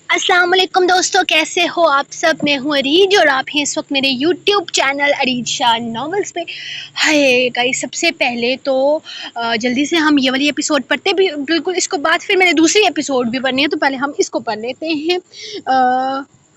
السلام علیکم دوستو، کیسے ہو آپ سب؟ میں ہوں اریج اور آپ ہیں اس وقت میرے یوٹیوب چینل اریج شاہ ناولز پہ۔ ہائے گائز، سب سے پہلے تو جلدی سے ہم یہ والی ایپیسوڈ پڑھتے بھی بالکل، اس کو بعد پھر میں نے دوسری ایپیسوڈ بھی پڑھنی ہے، تو پہلے ہم اس کو پڑھ لیتے ہیں۔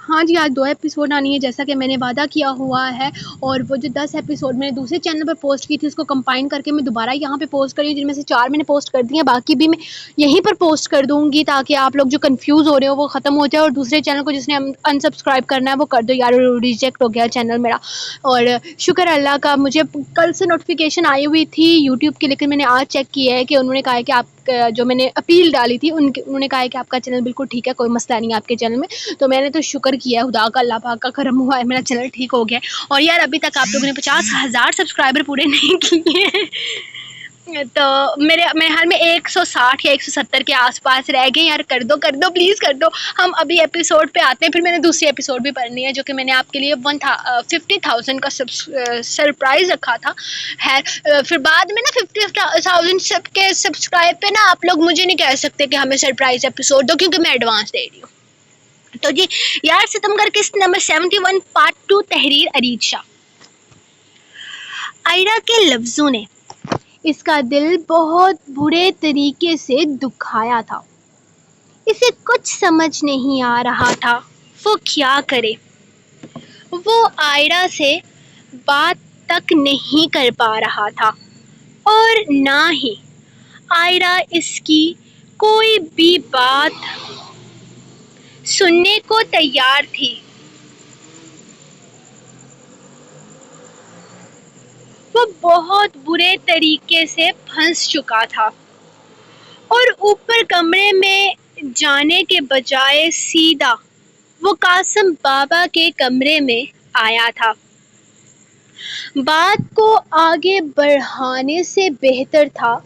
ہاں جی، آج 2 ایپیسوڈ آنی ہے جیسا کہ میں نے وعدہ کیا ہوا ہے، اور وہ جو 10 ایپیسوڈ میں نے دوسرے چینل پر پوسٹ کی تھی اس کو کمپائن کر کے میں دوبارہ یہاں پہ پوسٹ کری ہوں، جن میں سے 4 میں نے پوسٹ کر دی ہیں، باقی بھی میں یہیں پر پوسٹ کر دوں گی تاکہ آپ لوگ جو کنفیوز ہو رہے ہو وہ ختم ہو جائے، اور دوسرے چینل کو جس نے انسبسکرائب کرنا ہے وہ کر دو یار، ریجیکٹ ہو گیا چینل میرا۔ اور شکر اللہ کا، مجھے کل سے نوٹیفیکیشن آئی ہوئی تھی یوٹیوب کی، لیکن میں نے آج چیک کیا ہے کہ انہوں نے کہا ہے کہ آپ جو میں نے اپیل ڈالی تھی انہوں نے کہا ہے کہ آپ کا چینل بالکل ٹھیک ہے، کوئی مسئلہ نہیں ہے آپ کے چینل میں۔ تو میں نے تو شکر کیا ہے خدا کا، اللہ پاک کا کرم ہوا ہے، میرا چینل ٹھیک ہو گیا ہے۔ اور یار ابھی تک آپ لوگوں نے 50,000 سبسکرائبر پورے نہیں کیے ہیں، تو میرے حال میں 160 یا 170 کے آس پاس رہ گئے۔ یار کر دو پلیز کر دو۔ ہم ابھی ایپیسوڈ پہ آتے ہیں، پھر میں نے دوسری ایپیسوڈ بھی پڑھنی ہے جو کہ میں نے آپ کے لیے 50,000 کا سرپرائز رکھا تھا ہے۔ پھر بعد میں نا 50,000 کے سبسکرائب پہ نا آپ لوگ مجھے نہیں کہہ سکتے کہ ہمیں سرپرائز ایپیسوڈ دو، کیونکہ میں ایڈوانس دے رہی ہوں۔ تو جی یار، ستمبر قسط نمبر 71 پارٹ 2، تحریر اریج شاہ۔ آئرہ کے لفظوں نے اس کا دل بہت برے طریقے سے دکھایا تھا۔ اسے کچھ سمجھ نہیں آ رہا تھا وہ کیا کرے۔ وہ آئرہ سے بات تک نہیں کر پا رہا تھا، اور نہ ہی آئرہ اس کی کوئی بھی بات سننے کو تیار تھی۔ وہ بہت برے طریقے سے پھنس چکا تھا، اور اوپر کمرے میں جانے کے بجائے سیدھا وہ قاسم بابا کے کمرے میں آیا تھا۔ بات کو آگے بڑھانے سے بہتر تھا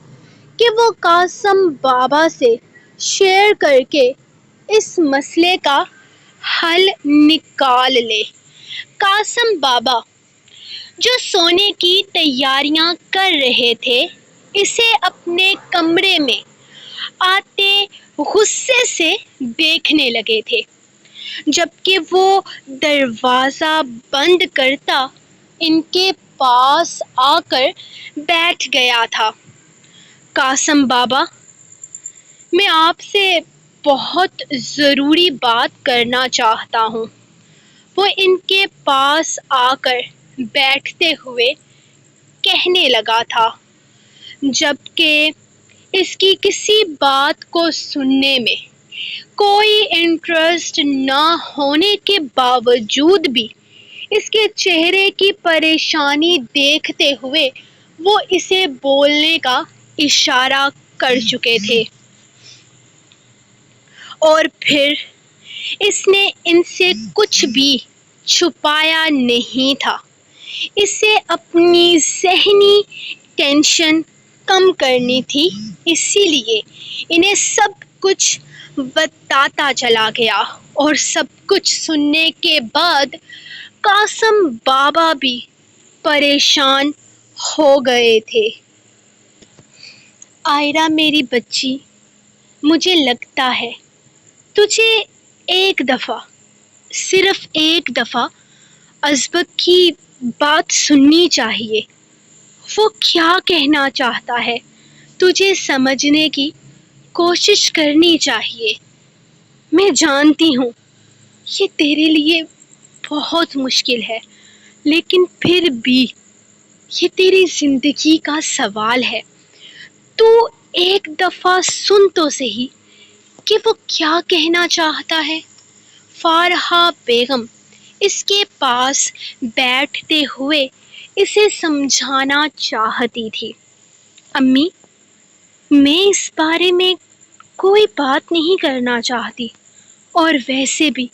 کہ وہ قاسم بابا سے شیئر کر کے اس مسئلے کا حل نکال لے۔ قاسم بابا جو سونے کی تیاریاں کر رہے تھے، اسے اپنے کمرے میں آتے غصے سے دیکھنے لگے تھے، جبکہ وہ دروازہ بند کرتا ان کے پاس آ کر بیٹھ گیا تھا۔ قاسم بابا، میں آپ سے بہت ضروری بات کرنا چاہتا ہوں، وہ ان کے پاس آ کر بیٹھتے ہوئے کہنے لگا تھا، جبکہ اس کی کسی بات کو سننے میں کوئی انٹرسٹ نہ ہونے کے باوجود بھی اس کے چہرے کی پریشانی دیکھتے ہوئے وہ اسے بولنے کا اشارہ کر چکے تھے۔ اور پھر اس نے ان سے کچھ بھی چھپایا نہیں تھا۔ اسے اپنی ذہنی ٹینشن کم کرنی تھی، اسی لیے انہیں سب کچھ بتاتا چلا گیا، اور سب کچھ سننے کے بعد قاسم بابا بھی پریشان ہو گئے تھے۔ آئرہ میری بچی، مجھے لگتا ہے تجھے ایک دفعہ، صرف ایک دفعہ ازبک کی بات سننی چاہیے۔ وہ کیا کہنا چاہتا ہے تجھے سمجھنے کی کوشش کرنی چاہیے۔ میں جانتی ہوں یہ تیرے لیے بہت مشکل ہے، لیکن پھر بھی یہ تیری زندگی کا سوال ہے۔ تو ایک دفعہ سن تو صحیح کہ وہ کیا کہنا چاہتا ہے۔ فارحہ بیگم اس کے پاس بیٹھتے ہوئے اسے سمجھانا چاہتی تھی۔ امی، میں اس بارے میں کوئی بات نہیں کرنا چاہتی، اور ویسے بھی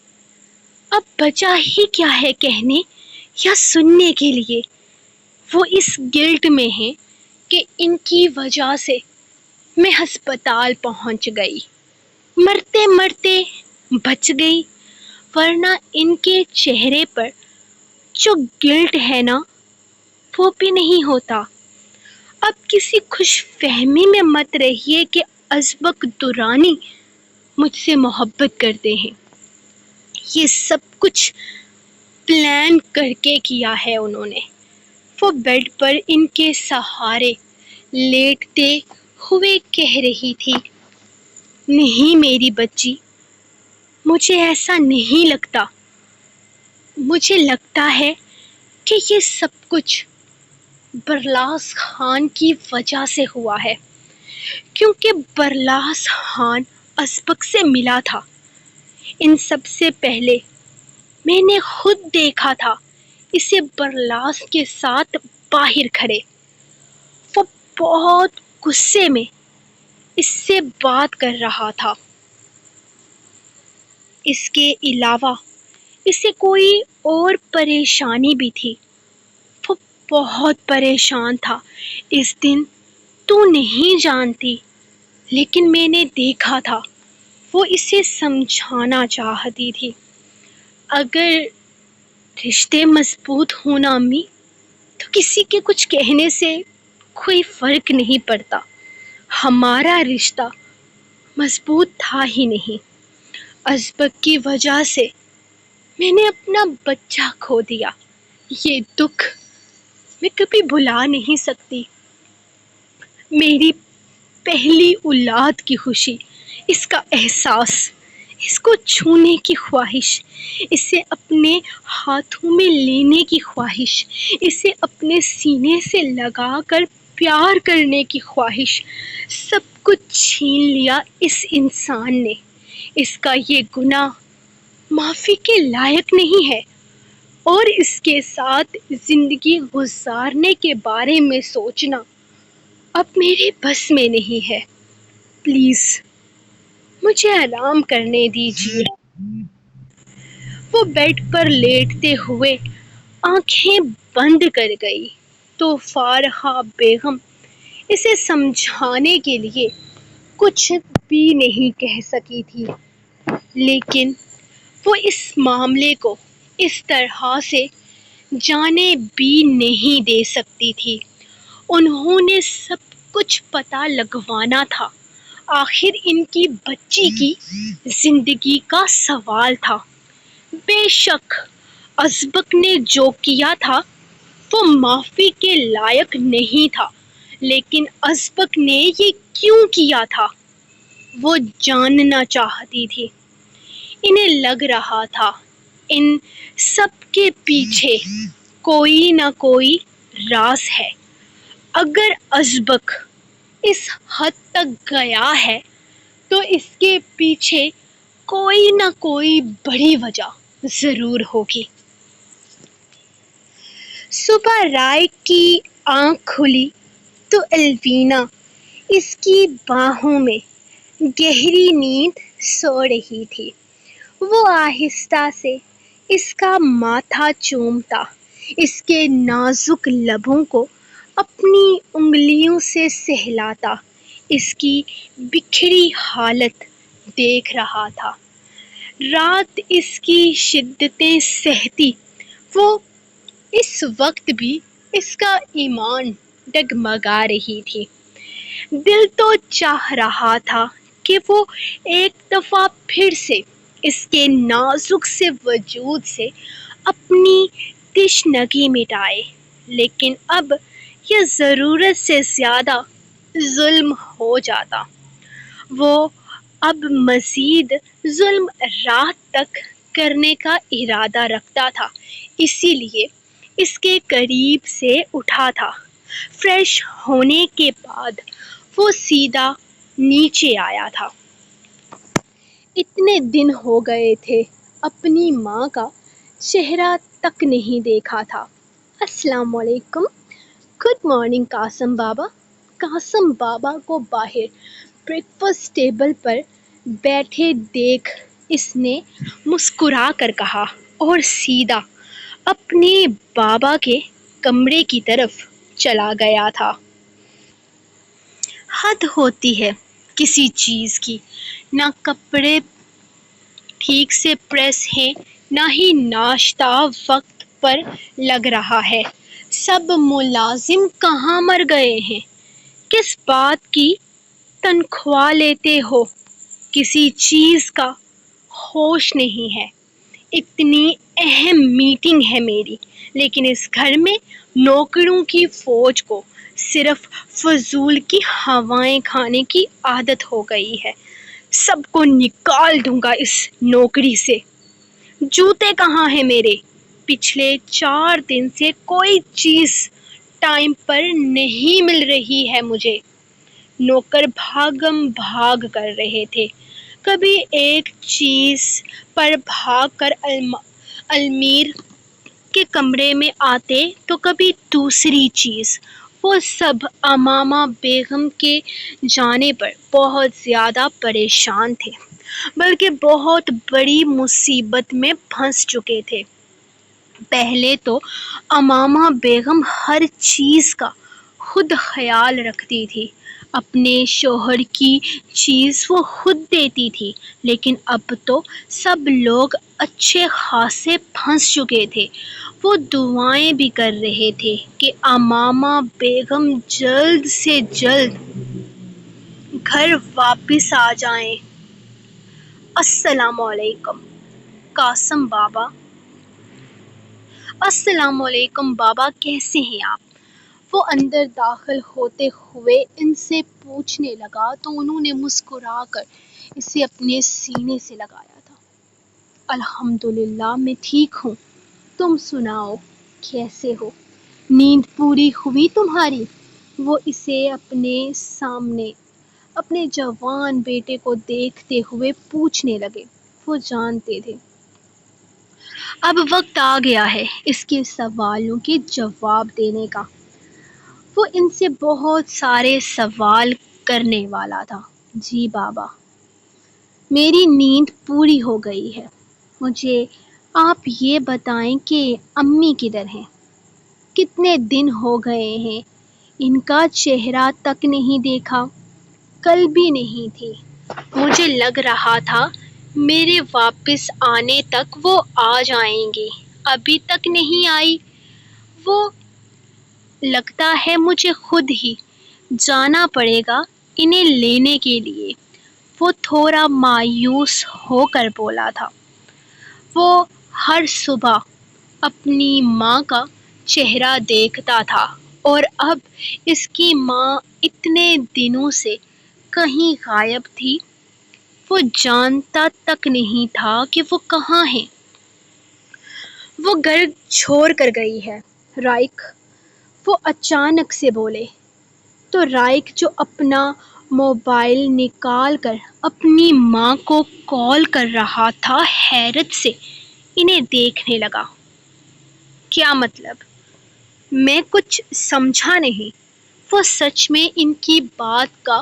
اب بچا ہی کیا ہے کہنے یا سننے کے لیے۔ وہ اس گلٹ میں ہیں کہ ان کی وجہ سے میں ہسپتال پہنچ گئی، مرتے مرتے بچ گئی، ورنہ ان کے چہرے پر جو گلٹ ہے نا وہ بھی نہیں ہوتا۔ اب کسی خوش فہمی میں مت رہیے کہ ازبک درانی مجھ سے محبت کرتے ہیں۔ یہ سب کچھ پلان کر کے کیا ہے انہوں نے۔ وہ بیڈ پر ان کے سہارے لیٹتے ہوئے کہہ رہی تھی، نہیں میری بچی، مجھے ایسا نہیں لگتا۔ مجھے لگتا ہے کہ یہ سب کچھ برلاس خان کی وجہ سے ہوا ہے، کیونکہ برلاس خان ازبک سے ملا تھا۔ ان سب سے پہلے میں نے خود دیکھا تھا اسے برلاس کے ساتھ باہر کھڑے۔ وہ بہت غصے میں اس سے بات کر رہا تھا۔ اس کے علاوہ اسے کوئی اور پریشانی بھی تھی۔ وہ بہت پریشان تھا اس دن۔ تو نہیں جانتی، لیکن میں نے دیکھا تھا وہ اسے سمجھانا چاہتی تھی۔ اگر رشتے مضبوط ہونا امی، تو کسی کے کچھ کہنے سے کوئی فرق نہیں پڑتا۔ ہمارا رشتہ مضبوط تھا ہی نہیں۔ ازبک کی وجہ سے میں نے اپنا بچہ کھو دیا۔ یہ دکھ میں کبھی بھلا نہیں سکتی۔ میری پہلی اولاد کی خوشی، اس کا احساس، اس کو چھونے کی خواہش، اسے اپنے ہاتھوں میں لینے کی خواہش، اسے اپنے سینے سے لگا کر پیار کرنے کی خواہش، سب کچھ چھین لیا اس انسان نے۔ اس کا یہ گناہ معافی کے لائق نہیں ہے، اور اس کے ساتھ زندگی گزارنے کے بارے میں سوچنا اب میرے بس میں نہیں ہے۔ پلیز مجھے آرام کرنے دیجیے۔ وہ بیڈ پر لیٹتے ہوئے آنکھیں بند کر گئی تو فارحہ بیگم اسے سمجھانے کے لیے کچھ بھی نہیں کہہ سکی تھی، لیکن وہ اس معاملے کو اس طرح سے جانے بھی نہیں دے سکتی تھی۔ انہوں نے سب کچھ پتہ لگوانا تھا۔ آخر ان کی بچی کی زندگی کا سوال تھا۔ بے شک ازبک نے جو کیا تھا وہ معافی کے لائق نہیں تھا، لیکن ازبک نے یہ کیوں کیا تھا وہ جاننا چاہتی تھی۔ انہیں لگ رہا تھا ان سب کے پیچھے کوئی نہ کوئی راز ہے۔ اگر ازبک اس حد تک گیا ہے تو اس کے پیچھے کوئی نہ کوئی بڑی وجہ ضرور ہوگی۔ صبح رائے کی آنکھ کھلی تو الوینا اس کی باہوں میں گہری نیند سو رہی تھی۔ وہ آہستہ سے اس کا ماتھا چومتا، اس کے نازک لبوں کو اپنی انگلیوں سے سہلاتا اس کی بکھری حالت دیکھ رہا تھا۔ رات اس کی شدتیں سہتی، وہ اس وقت بھی اس کا ایمان ڈگمگا رہی تھی۔ دل تو چاہ رہا تھا کہ وہ ایک دفعہ پھر سے اس کے نازک سے وجود سے اپنی تشنگی مٹائے، لیکن اب یہ ضرورت سے زیادہ ظلم ہو جاتا۔ وہ اب مزید ظلم رات تک کرنے کا ارادہ رکھتا تھا، اسی لیے اس کے قریب سے اٹھا تھا۔ فریش ہونے کے بعد وہ سیدھا نیچے آیا تھا۔ اتنے دن ہو گئے تھے اپنی ماں کا چہرہ تک نہیں دیکھا تھا۔ السلام علیکم۔ گڈ مارننگ قاسم بابا۔ قاسم بابا کو باہر بریک فاسٹ ٹیبل پر بیٹھے دیکھ اس نے مسکرا کر کہا اور سیدھا اپنے بابا کے کمرے کی طرف چلا گیا تھا۔ حد ہوتی ہے کسی چیز کی، نہ کپڑے ٹھیک سے پریس ہیں، نہ ہی ناشتہ وقت پر لگ رہا ہے۔ سب ملازم کہاں مر گئے ہیں؟ کس بات کی تنخواہ لیتے ہو؟ کسی چیز کا ہوش نہیں ہے۔ اتنی اہم میٹنگ ہے میری، لیکن اس گھر میں نوکروں کی فوج کو صرف فضول کی ہوائیں کھانے کی عادت ہو گئی ہے۔ سب کو نکال دوں گا اس نوکری سے۔ جوتے کہاں ہیں میرے؟ پچھلے 4 دن سے کوئی چیز ٹائم پر نہیں مل رہی ہے مجھے۔ نوکر بھاگم بھاگ کر رہے تھے، کبھی ایک چیز پر بھاگ کر المیر کے کمرے میں آتے تو کبھی دوسری چیز۔ وہ سب امامہ بیگم کے جانے پر بہت زیادہ پریشان تھے، بلکہ بہت بڑی مصیبت میں پھنس چکے تھے۔ پہلے تو امامہ بیگم ہر چیز کا خود خیال رکھتی تھی، اپنے شوہر کی چیز وہ خود دیتی تھی، لیکن اب تو سب لوگ اچھے خاصے پھنس چکے تھے۔ وہ دعائیں بھی کر رہے تھے کہ امامہ بیگم جلد سے جلد گھر واپس آ جائیں۔ السلام علیکم قاسم بابا۔ السلام علیکم بابا، کیسے ہیں آپ؟ وہ اندر داخل ہوتے ہوئے ان سے پوچھنے لگا تو انہوں نے مسکرا کر اسے اپنے سینے سے لگایا تھا۔ الحمدللہ میں ٹھیک ہوں، تم سناؤ کیسے ہو؟ نیند پوری ہوئی تمہاری؟ وہ اسے اپنے سامنے اپنے جوان بیٹے کو دیکھتے ہوئے پوچھنے لگے۔ وہ جانتے تھے اب وقت آ گیا ہے اس کے سوالوں کے جواب دینے کا۔ وہ ان سے بہت سارے سوال کرنے والا تھا۔ جی بابا، میری نیند پوری ہو گئی ہے۔ مجھے آپ یہ بتائیں کہ امی کدھر ہیں؟ کتنے دن ہو گئے ہیں ان کا چہرہ تک نہیں دیکھا۔ کل بھی نہیں تھی، مجھے لگ رہا تھا میرے واپس آنے تک وہ آ جائیں گی، ابھی تک نہیں آئی۔ وہ لگتا ہے مجھے خود ہی جانا پڑے گا انہیں لینے کے لیے، وہ تھوڑا مایوس ہو کر بولا تھا۔ وہ ہر صبح اپنی ماں کا چہرہ دیکھتا تھا اور اب اس کی ماں اتنے دنوں سے کہیں غائب تھی، وہ جانتا تک نہیں تھا کہ وہ کہاں ہیں۔ وہ گھر چھوڑ کر گئی ہے رائک، وہ اچانک سے بولے تو رائک جو اپنا موبائل نکال کر اپنی ماں کو کال کر رہا تھا حیرت سے انہیں دیکھنے لگا۔ کیا مطلب؟ میں کچھ سمجھا نہیں۔ وہ سچ میں ان کی بات کا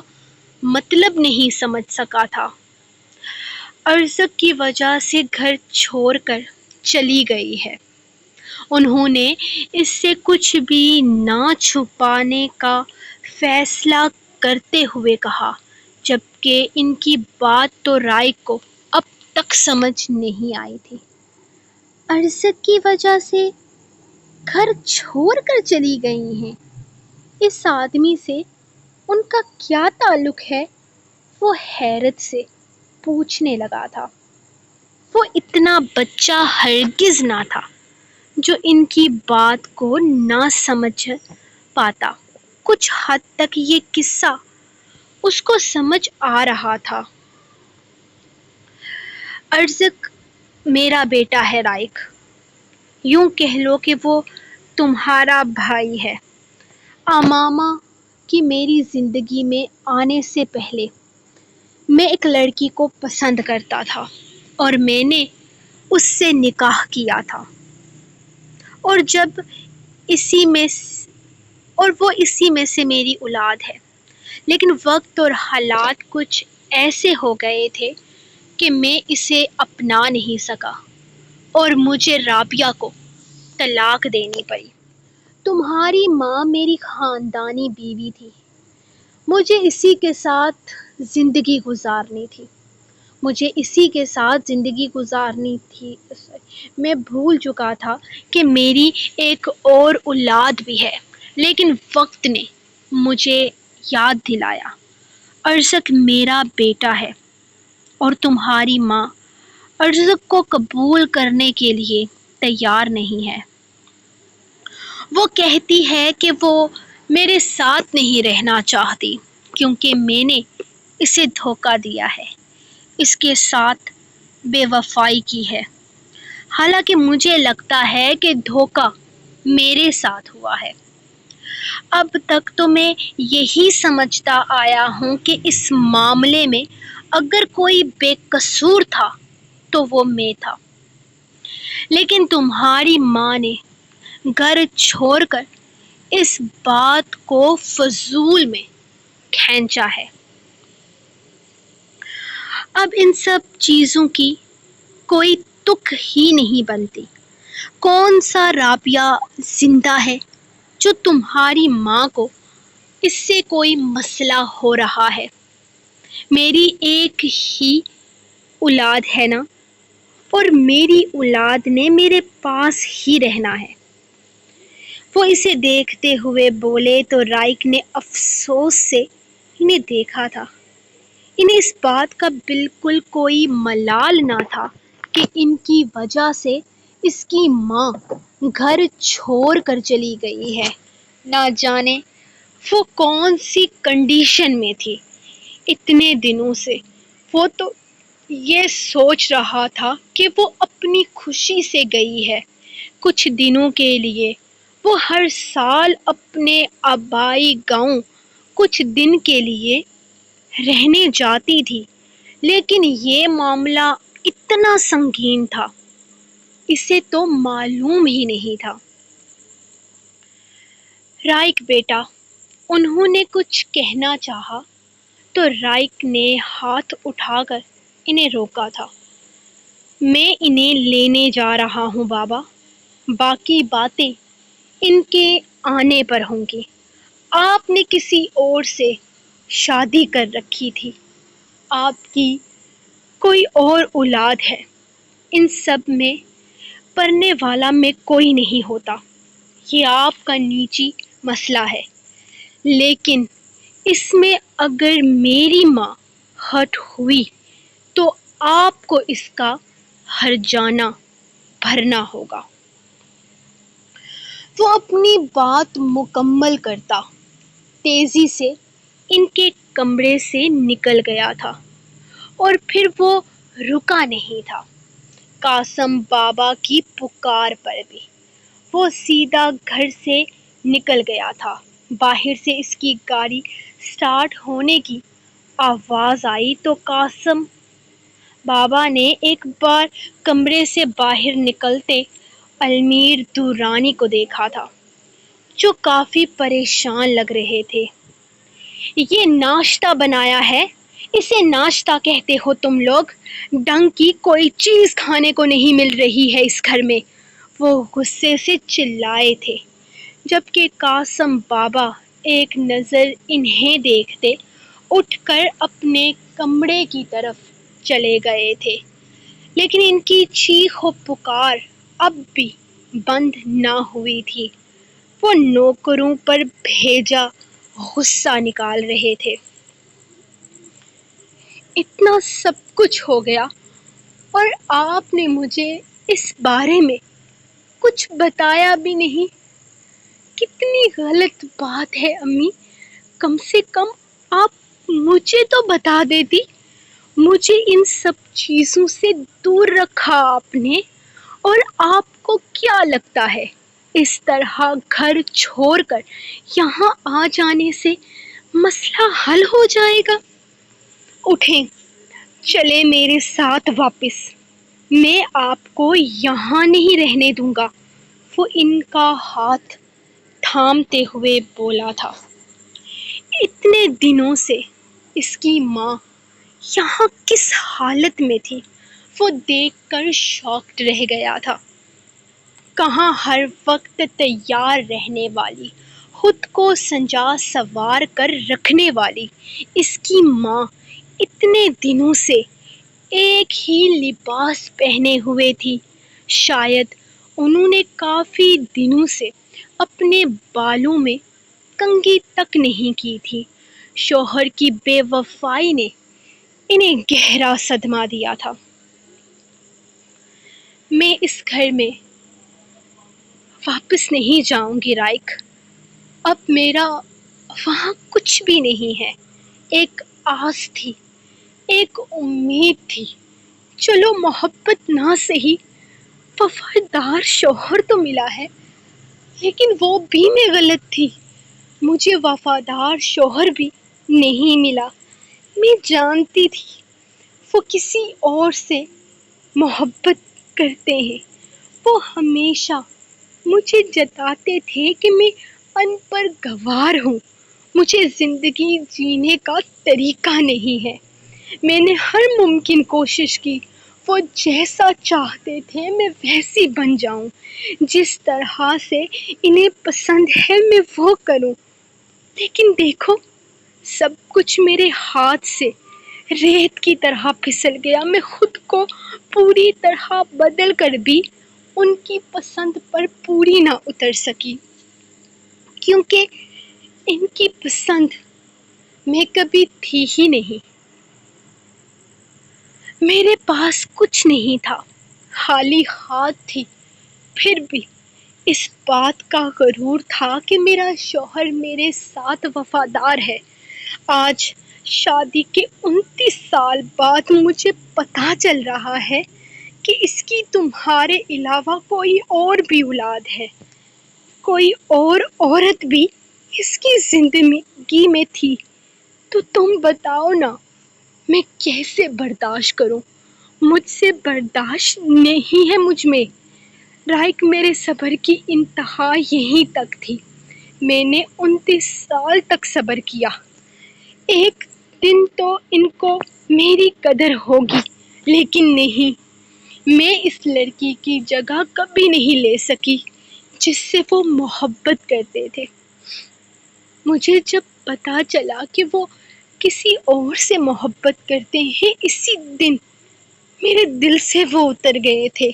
مطلب نہیں سمجھ سکا تھا۔ ارزق کی وجہ سے گھر چھوڑ کر چلی گئی ہے۔ انہوں نے اس سے کچھ بھی نہ چھپانے کا فیصلہ کرتے ہوئے کہا، جبکہ ان کی بات تو رائک کو اب تک سمجھ نہیں آئی تھی۔ ارزق کی وجہ سے گھر چھوڑ کر چلی گئی ہیں؟ اس آدمی سے ان کا کیا تعلق ہے؟ وہ حیرت سے پوچھنے لگا تھا۔ وہ اتنا بچہ ہرگز نہ تھا جو ان کی بات کو نہ سمجھ پاتا۔ کچھ حد تک یہ قصہ اس کو سمجھ آ رہا تھا۔ ارزق میرا بیٹا ہے رائک، یوں کہہ لو کہ وہ تمہارا بھائی ہے۔ امامہ کی میری زندگی میں آنے سے پہلے میں ایک لڑکی کو پسند کرتا تھا اور میں نے اس سے نکاح کیا تھا، اور وہ اسی میں سے میری اولاد ہے، لیکن وقت اور حالات کچھ ایسے ہو گئے تھے کہ میں اسے اپنا نہیں سکا اور مجھے رابعہ کو طلاق دینی پڑی۔ تمہاری ماں میری خاندانی بیوی تھی، مجھے اسی کے ساتھ زندگی گزارنی تھی۔ میں بھول چکا تھا کہ میری ایک اور اولاد بھی ہے، لیکن وقت نے مجھے یاد دلایا۔ ارزق میرا بیٹا ہے اور تمہاری ماں رزق کو قبول کرنے کے لیے تیار نہیں ہے۔ وہ کہتی ہے کہ وہ میرے ساتھ نہیں رہنا چاہتی کیونکہ میں نے اسے دھوکہ دیا ہے، اس کے ساتھ بے وفائی کی ہے۔ حالانکہ مجھے لگتا ہے کہ دھوکہ میرے ساتھ ہوا ہے۔ اب تک تو میں یہی سمجھتا آیا ہوں کہ اس معاملے میں اگر کوئی بے قصور تھا تو وہ میں تھا، لیکن تمہاری ماں نے گھر چھوڑ کر اس بات کو فضول میں کھینچا ہے۔ اب ان سب چیزوں کی کوئی تک ہی نہیں بنتی۔ کون سا رابعہ زندہ ہے جو تمہاری ماں کو اس سے کوئی مسئلہ ہو رہا ہے؟ میری ایک ہی اولاد ہے نا، اور میری اولاد نے میرے پاس ہی رہنا ہے۔ وہ اسے دیکھتے ہوئے بولے تو رائک نے افسوس سے انہیں دیکھا تھا۔ انہیں اس بات کا بالکل کوئی ملال نہ تھا کہ ان کی وجہ سے اس کی ماں گھر چھوڑ کر چلی گئی ہے۔ نہ جانے وہ کون سی کنڈیشن میں تھی اتنے دنوں سے۔ وہ تو یہ سوچ رہا تھا کہ وہ اپنی خوشی سے گئی ہے۔ کچھ دنوں کے لیے وہ ہر سال اپنے آبائی گاؤں کچھ دن کے لیے رہنے جاتی تھی، لیکن یہ معاملہ اتنا سنگین تھا، اسے تو معلوم ہی نہیں تھا۔ رائک بیٹا، انہوں نے کچھ کہنا چاہا تو رائک نے ہاتھ اٹھا کر انہیں روکا تھا۔ میں انہیں لینے جا رہا ہوں بابا، باقی باتیں ان کے آنے پر ہوں گی۔ آپ نے کسی اور سے شادی کر رکھی تھی، آپ کی کوئی اور اولاد ہے، ان سب میں پرنے والا میں کوئی نہیں ہوتا۔ یہ آپ کا نجی مسئلہ ہے، لیکن اس میں اگر میری ماں ہرٹ ہوئی تو آپ کو اس کا ہرجانہ بھرنا ہوگا۔ وہ اپنی بات مکمل کرتا تیزی سے ان کے کمرے سے نکل گیا تھا، اور پھر وہ رکا نہیں تھا قاسم بابا کی پکار پر بھی۔ وہ سیدھا گھر سے نکل گیا تھا۔ باہر سے اس کی گاڑی سٹارٹ ہونے کی آواز آئی تو قاسم بابا نے ایک بار کمرے سے باہر نکلتے علمیر درانی کو دیکھا تھا، جو کافی پریشان لگ رہے تھے۔ یہ ناشتہ بنایا ہے، اسے ناشتہ کہتے ہو تم لوگ؟ ڈھنگ کی کوئی چیز کھانے کو نہیں مل رہی ہے اس گھر میں، وہ غصے سے چلائے تھے، جبکہ قاسم بابا ایک نظر انہیں دیکھتے اٹھ کر اپنے کمرے کی طرف چلے گئے تھے، لیکن ان کی چیخ و پکار اب بھی بند نہ ہوئی تھی۔ وہ نوکروں پر بھیجا غصہ نکال رہے تھے۔ اتنا سب کچھ ہو گیا اور آپ نے مجھے اس بارے میں کچھ بتایا بھی نہیں۔ کتنی غلط بات ہے امی، کم سے کم آپ مجھے تو بتا دیتی۔ مجھے ان سب چیزوں سے دور رکھا آپ نے، اور آپ کو کیا لگتا ہے اس طرح گھر چھوڑ کر یہاں آ جانے سے مسئلہ حل ہو جائے گا؟ اٹھیں، چلیں میرے ساتھ واپس، میں آپ کو یہاں نہیں رہنے دوں گا۔ وہ ان کا ہاتھ تھامتے ہوئے بولا تھا۔ اتنے دنوں سے اس کی ماں یہاں کس حالت میں تھی وہ دیکھ کر شاکڈ رہ گیا تھا۔ کہاں ہر وقت تیار رہنے والی، خود کو سنجا سنوار کر رکھنے والی اس کی ماں اتنے دنوں سے ایک ہی لباس پہنے ہوئے تھی۔ شاید انہوں نے کافی دنوں سے اپنے بالوں میں کنگھی تک نہیں کی تھی۔ شوہر کی بے وفائی نے انہیں گہرا صدمہ دیا تھا۔ اس گھر میں واپس نہیں جاؤں گی رائک. اب میرا وہاں کچھ بھی نہیں ہے. ایک آس تھی، ایک امید تھی. چلو محبت نہ صحیح، وفادار شوہر تو ملا ہے، لیکن وہ بھی میں غلط تھی. مجھے وفادار شوہر بھی نہیں ملا. میں جانتی تھی وہ کسی اور سے محبت کرتے ہیں. وہ ہمیشہ مجھے جتاتے تھے کہ میں ان پر گوار ہوں، مجھے زندگی جینے کا طریقہ نہیں ہے. میں نے ہر ممکن کوشش کی، وہ جیسا چاہتے تھے میں ویسی بن جاؤں، جس طرح سے انہیں پسند ہے میں وہ کروں. لیکن دیکھو، سب کچھ میرے ہاتھ سے ریت کی طرح پھسل گیا. میں خود کو پوری طرح بدل کر بھی ان کی پسند پر پوری نہ اتر سکی، کیونکہ ان کی پسند میں کبھی تھی ہی نہیں. میرے پاس کچھ نہیں تھا، خالی ہاتھ تھی. پھر بھی اس بات کا غرور تھا کہ میرا شوہر میرے ساتھ وفادار ہے. آج شادی کے 29 سال بعد مجھے پتہ چل رہا ہے کہ اس کی تمہارے علاوہ کوئی اور بھی اولاد ہے، کوئی اور عورت بھی اس کی زندگی میں تھی. تو تم بتاؤ نا، میں کیسے برداشت کروں؟ مجھ سے برداشت نہیں ہے مجھ میں. رائک، میرے صبر کی انتہا یہیں تک تھی. میں نے 29 سال تک صبر کیا. ایک دن تو ان کو میری قدر ہوگی، لیکن نہیں. میں اس لڑکی کی جگہ کبھی نہیں لے سکی جس سے وہ محبت کرتے تھے. مجھے جب پتہ چلا کہ وہ کسی اور سے محبت کرتے ہیں، اسی دن میرے دل سے وہ اتر گئے تھے.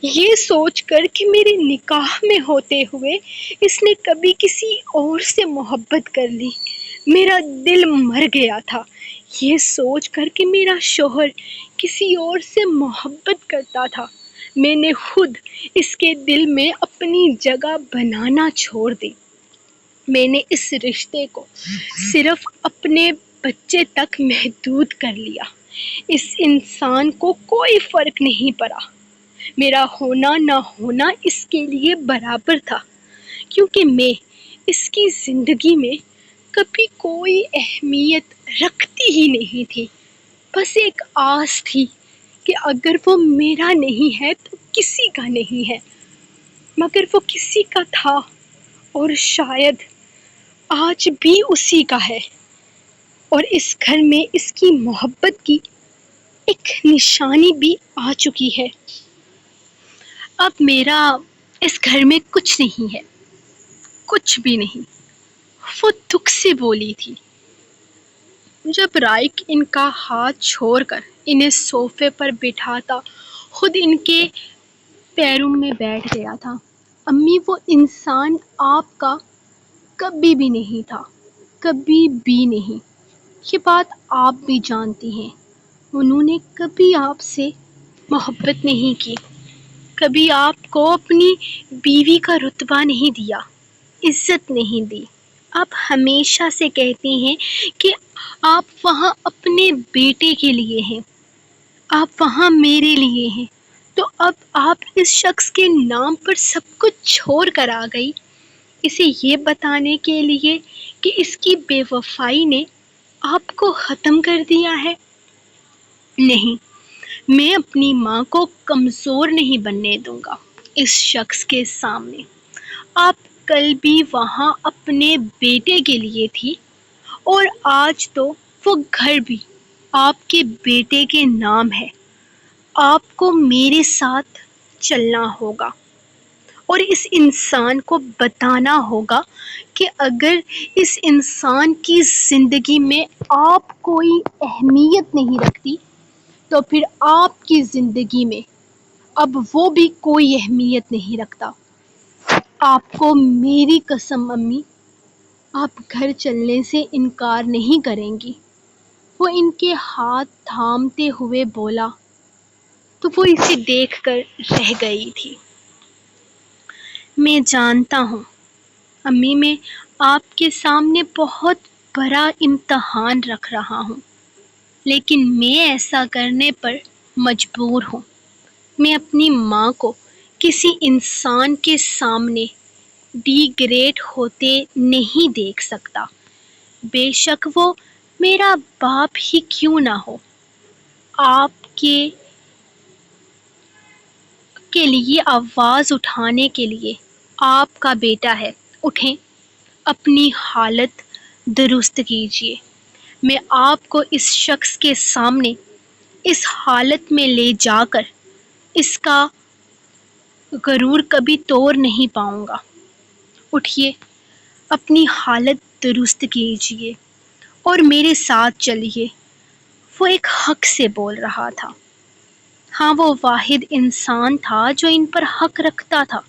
یہ سوچ کر کہ میرے نکاح میں ہوتے ہوئے اس نے کبھی کسی اور سے محبت کر لی، میرا دل مر گیا تھا. یہ سوچ کر کہ میرا شوہر کسی اور سے محبت کرتا تھا، میں نے خود اس کے دل میں اپنی جگہ بنانا چھوڑ دی. میں نے اس رشتے کو صرف اپنے بچے تک محدود کر لیا. اس انسان کو کوئی فرق نہیں پڑا. میرا ہونا نہ ہونا اس کے لیے برابر تھا، کیونکہ میں اس کی زندگی میں کبھی کوئی اہمیت رکھتی ہی نہیں تھی. بس ایک آس تھی کہ اگر وہ میرا نہیں ہے تو کسی کا نہیں ہے. مگر وہ کسی کا تھا، اور شاید آج بھی اسی کا ہے. اور اس گھر میں اس کی محبت کی ایک نشانی بھی آ چکی ہے. اب میرا اس گھر میں کچھ نہیں ہے، کچھ بھی نہیں. وہ دکھ سے بولی تھی جب رائک ان کا ہاتھ چھوڑ کر انہیں صوفے پر بٹھاتا خود ان کے پیروں میں بیٹھ گیا تھا. امی، وہ انسان آپ کا کبھی بھی نہیں تھا، کبھی بھی نہیں. یہ بات آپ بھی جانتی ہیں. انہوں نے کبھی آپ سے محبت نہیں کی، کبھی آپ کو اپنی بیوی کا رتبہ نہیں دیا، عزت نہیں دی. آپ ہمیشہ سے کہتی ہیں کہ آپ وہاں اپنے بیٹے کے لیے ہیں، آپ وہاں میرے لیے ہیں. تو اب آپ اس شخص کے نام پر سب کچھ چھوڑ کر آ گئی، اسے یہ بتانے کے لیے کہ اس کی بے وفائی نے آپ کو ختم کر دیا ہے. نہیں، میں اپنی ماں کو کمزور نہیں بننے دوں گا اس شخص کے سامنے. آپ کل بھی وہاں اپنے بیٹے کے لیے تھی، اور آج تو وہ گھر بھی آپ کے بیٹے کے نام ہے. آپ کو میرے ساتھ چلنا ہوگا اور اس انسان کو بتانا ہوگا کہ اگر اس انسان کی زندگی میں آپ کوئی اہمیت نہیں رکھتی تو پھر آپ کی زندگی میں اب وہ بھی کوئی اہمیت نہیں رکھتا. آپ کو میری قسم امی، آپ گھر چلنے سے انکار نہیں کریں گی. وہ ان کے ہاتھ تھامتے ہوئے بولا، تو وہ اسے دیکھ کر رہ گئی تھی۔ میں جانتا ہوں امی، میں آپ کے سامنے بہت بڑا امتحان رکھ رہا ہوں، لیکن میں ایسا کرنے پر مجبور ہوں۔ میں اپنی ماں کو کسی انسان کے سامنے ڈی گریڈ ہوتے نہیں دیکھ سکتا، بے شک وہ میرا باپ ہی کیوں نہ ہو۔ آپ کے لیے آواز اٹھانے کے لیے آپ کا بیٹا ہے، اٹھیں، اپنی حالت درست کیجیے۔ میں آپ کو اس شخص کے سامنے اس حالت میں لے جا کر اس کا غرور کبھی توڑ نہیں پاؤں گا۔ اٹھیے، اپنی حالت درست کیجیے اور میرے ساتھ چلیے۔ وہ ایک حق سے بول رہا تھا۔ ہاں، وہ واحد انسان تھا جو ان پر حق رکھتا تھا۔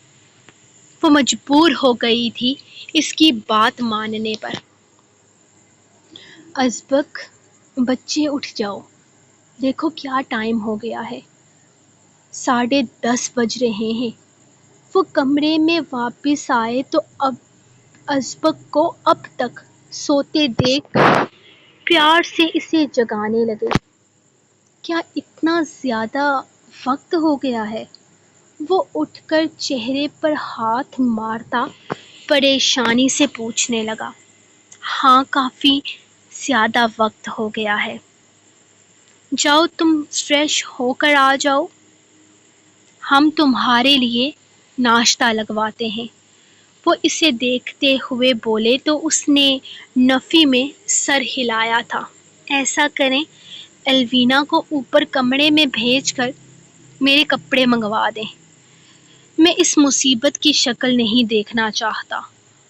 وہ مجبور ہو گئی تھی اس کی بات ماننے پر۔ ازبک، بچے اٹھ جاؤ، دیکھو کیا ٹائم ہو گیا ہے، 10:30 بج رہے ہیں۔ وہ کمرے میں واپس آئے تو ازبک کو اب تک سوتے دیکھ کر پیار سے اسے جگانے لگے۔ کیا اتنا زیادہ وقت ہو گیا ہے؟ وہ اٹھ کر چہرے پر ہاتھ مارتا پریشانی سے پوچھنے لگا۔ ہاں، کافی زیادہ وقت ہو گیا ہے۔ جاؤ، تم فریش ہو کر آ جاؤ، ہم تمہارے لیے ناشتہ لگواتے ہیں۔ وہ اسے دیکھتے ہوئے بولے تو اس نے نفی میں سر ہلایا تھا۔ ایسا کریں، الوینا کو اوپر کمرے میں بھیج کر میرے کپڑے منگوا دیں، میں اس مصیبت کی شکل نہیں دیکھنا چاہتا۔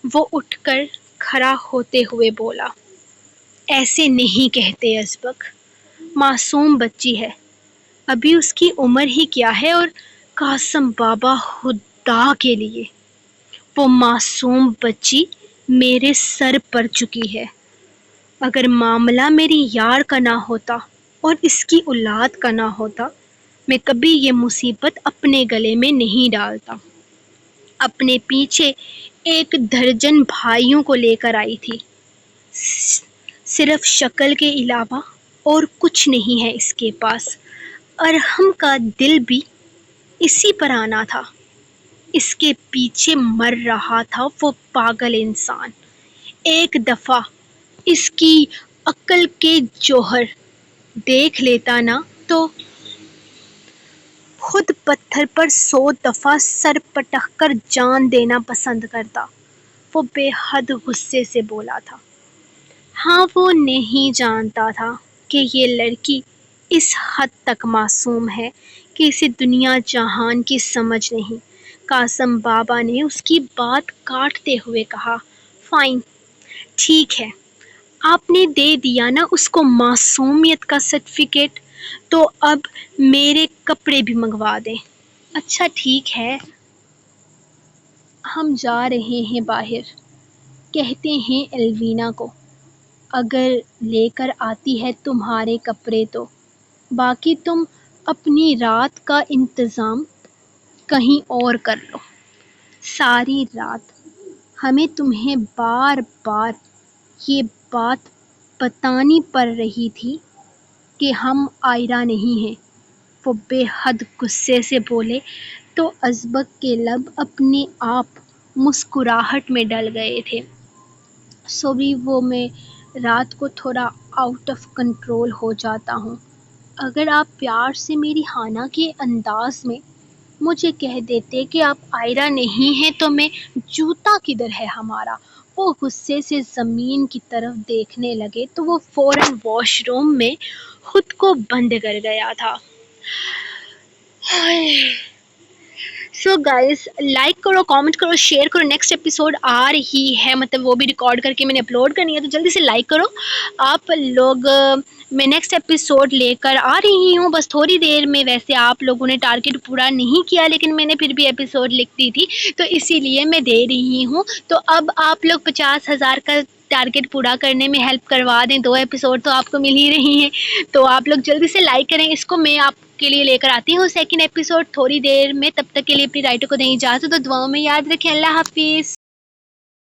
وہ اٹھ کر کھڑا ہوتے ہوئے بولا۔ ایسے نہیں کہتے ازبک، معصوم بچی ہے، ابھی اس کی عمر ہی کیا ہے، اور قاسم بابا، خدا کے لیے وہ معصوم بچی میرے سر پر چکی ہے۔ اگر معاملہ میری یار کا نہ ہوتا اور اس کی اولاد کا نہ ہوتا، میں کبھی یہ مصیبت اپنے گلے میں نہیں ڈالتا۔ اپنے پیچھے 1 درجن بھائیوں کو لے کر آئی تھی، صرف شکل کے علاوہ اور کچھ نہیں ہے اس کے پاس۔ ارحم کا دل بھی اسی پر آنا تھا، اس کے پیچھے مر رہا تھا وہ پاگل انسان۔ ایک دفعہ اس کی عقل کے جوہر دیکھ لیتا نا تو خود پتھر پر 100 دفعہ سر پٹک کر جان دینا پسند کرتا۔ وہ بے حد غصے سے بولا تھا۔ ہاں، وہ نہیں جانتا تھا کہ یہ لڑکی اس حد تک معصوم ہے کہ اسے دنیا جہان کی سمجھ نہیں۔ قاسم بابا نے اس کی بات کاٹتے ہوئے کہا، فائن، ٹھیک ہے، آپ نے دے دیا نا اس کو معصومیت کا سرٹیفکیٹ، تو اب میرے کپڑے بھی منگوا دیں۔ اچھا ٹھیک ہے، ہم جا رہے ہیں باہر، کہتے ہیں الوینا کو، اگر لے کر آتی ہے تمہارے کپڑے تو باقی تم اپنی رات کا انتظام کہیں اور کر لو۔ ساری رات ہمیں تمہیں بار بار یہ بات بتانی پڑ رہی تھی کہ ہم آئرہ نہیں ہیں۔ وہ بے حد غصے سے بولے تو ازبک کے لب اپنے آپ مسکراہٹ میں ڈل گئے تھے۔ سوری، وہ میں رات کو تھوڑا آؤٹ آف کنٹرول ہو جاتا ہوں۔ اگر آپ پیار سے میری ہانا کے انداز میں مجھے کہہ دیتے کہ آپ آئرہ نہیں ہیں تو میں جوتا کدھر ہے ہمارا۔ وہ غصے سے زمین کی طرف دیکھنے لگے تو وہ فوراً واش روم میں خود کو بند کر گیا تھا۔ سو گائز، لائک کرو، کامنٹ کرو، شیئر کرو، نیکسٹ ایپیسوڈ آ رہی ہے، مطلب وہ بھی ریکارڈ کر کے میں نے اپلوڈ کرنی ہے، تو جلدی سے لائک کرو آپ لوگ۔ میں نیکسٹ ایپیسوڈ لے کر آ رہی ہوں بس تھوڑی دیر میں۔ ویسے آپ لوگوں نے ٹارگٹ پورا نہیں کیا، لیکن میں نے پھر بھی ایپیسوڈ لکھ دی تھی تو اسی لیے میں دے رہی ہوں۔ تو اب آپ لوگ 50,000 کا ٹارگٹ پورا کرنے میں ہیلپ کروا دیں، 2 ایپیسوڈ تو آپ کو مل ہی رہی ہیں، تو آپ لوگ جلدی سے لائک کریں اس کو۔ میں آپ کے لیے لے کر آتی ہوں سیکنڈ ایپیسوڈ تھوڑی دیر میں. تب تک کے لیے اپنی رائٹر کو دیں اجازت، تو دعاؤں میں یاد رکھیں. اللہ حافظ.